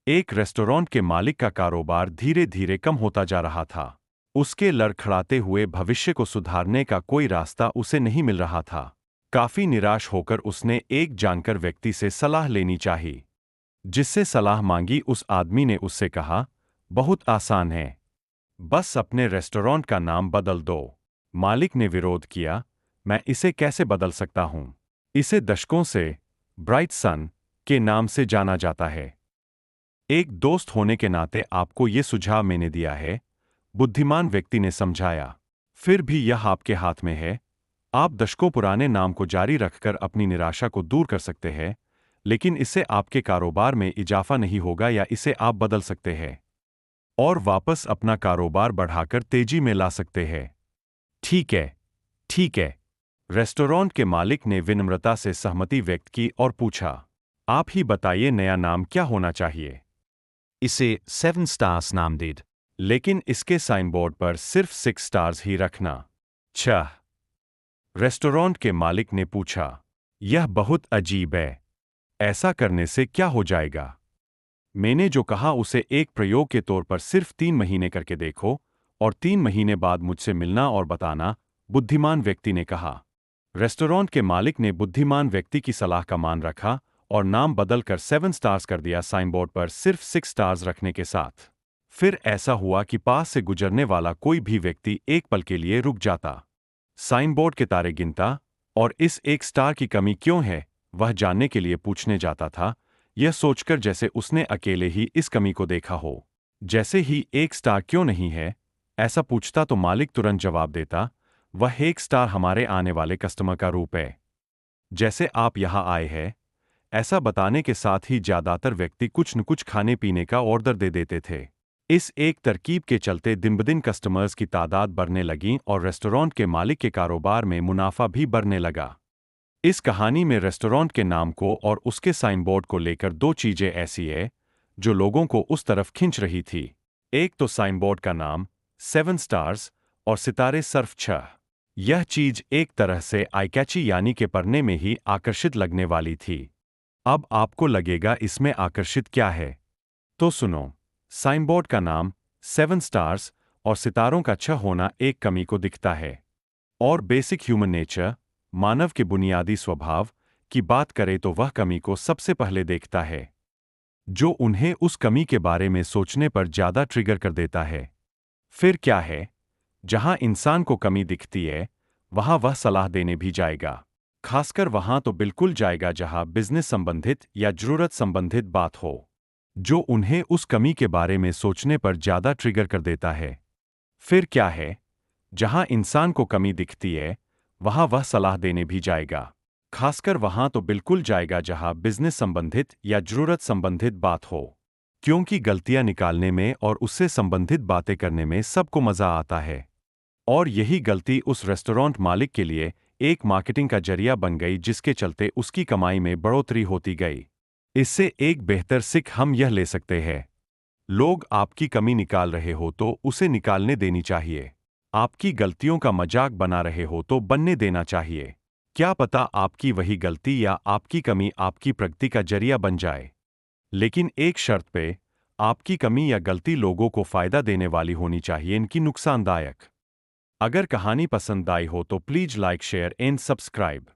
एक रेस्टोरेंट के मालिक का कारोबार धीरे धीरे कम होता जा रहा था। उसके लड़खड़ाते हुए भविष्य को सुधारने का कोई रास्ता उसे नहीं मिल रहा था। काफी निराश होकर उसने एक जानकार व्यक्ति से सलाह लेनी चाही। जिससे सलाह मांगी उस आदमी ने उससे कहा, बहुत आसान है, बस अपने रेस्टोरेंट का नाम बदल दो। मालिक ने विरोध किया, मैं इसे कैसे बदल सकता हूं? इसे दशकों से ब्राइट सन के नाम से जाना जाता है। एक दोस्त होने के नाते आपको ये सुझाव मैंने दिया है, बुद्धिमान व्यक्ति ने समझाया। फिर भी यह आपके हाथ में है। आप दशकों पुराने नाम को जारी रखकर अपनी निराशा को दूर कर सकते हैं, लेकिन इससे आपके कारोबार में इजाफा नहीं होगा, या इसे आप बदल सकते हैं और वापस अपना कारोबार बढ़ाकर तेजी में ला सकते हैं। ठीक है, ठीक है। रेस्टोरेंट के मालिक ने विनम्रता से सहमति व्यक्त की और पूछा, आप ही बताइए नया नाम क्या होना चाहिए? इसे 7 स्टार्स नाम दे। लेकिन इसके साइनबोर्ड पर सिर्फ 6 स्टार्स ही रखना। छह। रेस्टोरेंट के मालिक ने पूछा, यह बहुत अजीब है। ऐसा करने से क्या हो जाएगा? मैंने जो कहा उसे एक प्रयोग के तौर पर सिर्फ 3 महीने करके देखो, और 3 महीने बाद मुझसे मिलना और बताना, बुद्धिमान व्यक्ति ने कहा। रेस्टोरेंट के मालिक ने बुद्धिमान व्यक्ति की सलाह का मान रखा और नाम बदलकर 7 स्टार्स कर दिया, साइनबोर्ड पर सिर्फ 6 स्टार्स रखने के साथ। फिर ऐसा हुआ कि पास से गुजरने वाला कोई भी व्यक्ति एक पल के लिए रुक जाता, साइनबोर्ड के तारे गिनता और इस एक स्टार की कमी क्यों है वह जानने के लिए पूछने जाता था, यह सोचकर जैसे उसने अकेले ही इस कमी को देखा हो। जैसे ही एक स्टार क्यों नहीं है ऐसा पूछता तो मालिक तुरंत जवाब देता, वह एक स्टार हमारे आने वाले कस्टमर का रूप है। जैसे आप यहां आए हैं, ऐसा बताने के साथ ही ज्यादातर व्यक्ति कुछ न कुछ खाने पीने का ऑर्डर दे देते थे। इस एक तरकीब के चलते दिन ब दिन कस्टमर्स की तादाद बढ़ने लगी और रेस्टोरेंट के मालिक के कारोबार में मुनाफा भी बढ़ने लगा। इस कहानी में रेस्टोरेंट के नाम को और उसके साइनबोर्ड को लेकर दो चीजें ऐसी है जो लोगों को उस तरफ खींच रही थी। एक तो साइनबोर्ड का नाम 7 स्टार्स और सितारे सिर्फ 6। यह चीज एक तरह से आई कैची यानी के पढ़ने में ही आकर्षित लगने वाली थी। अब आपको लगेगा इसमें आकर्षित क्या है? तो सुनो, साइनबोर्ड का नाम 7 स्टार्स और सितारों का 6 होना एक कमी को दिखता है। और बेसिक ह्यूमन नेचर, मानव के बुनियादी स्वभाव की बात करें तो वह कमी को सबसे पहले देखता है, जो उन्हें उस कमी के बारे में सोचने पर ज्यादा ट्रिगर कर देता है। फिर क्या है, जहां इंसान को कमी दिखती है वहां वह सलाह देने भी जाएगा। खासकर वहां तो बिल्कुल जाएगा जहां बिजनेस संबंधित या जरूरत संबंधित बात हो, जो उन्हें उस कमी के बारे में सोचने पर ज्यादा ट्रिगर कर देता है। फिर क्या है, जहां इंसान को कमी दिखती है वहां वह सलाह देने भी जाएगा। खासकर वहां तो बिल्कुल जाएगा जहां बिजनेस संबंधित या जरूरत संबंधित बात हो, क्योंकि गलतियां निकालने में और उससे संबंधित बातें करने में सबको मजा आता है। और यही गलती उस रेस्टोरेंट मालिक के लिए एक मार्केटिंग का जरिया बन गई, जिसके चलते उसकी कमाई में बढ़ोतरी होती गई। इससे एक बेहतर सीख हम यह ले सकते हैं, लोग आपकी कमी निकाल रहे हो तो उसे निकालने देनी चाहिए। आपकी गलतियों का मजाक बना रहे हो तो बनने देना चाहिए। क्या पता आपकी वही गलती या आपकी कमी आपकी प्रगति का जरिया बन जाए। लेकिन एक शर्त पे, आपकी कमी या गलती लोगों को फायदा देने वाली होनी चाहिए, इनकी नुकसानदायक। अगर कहानी पसंद आई हो तो please like, share and subscribe.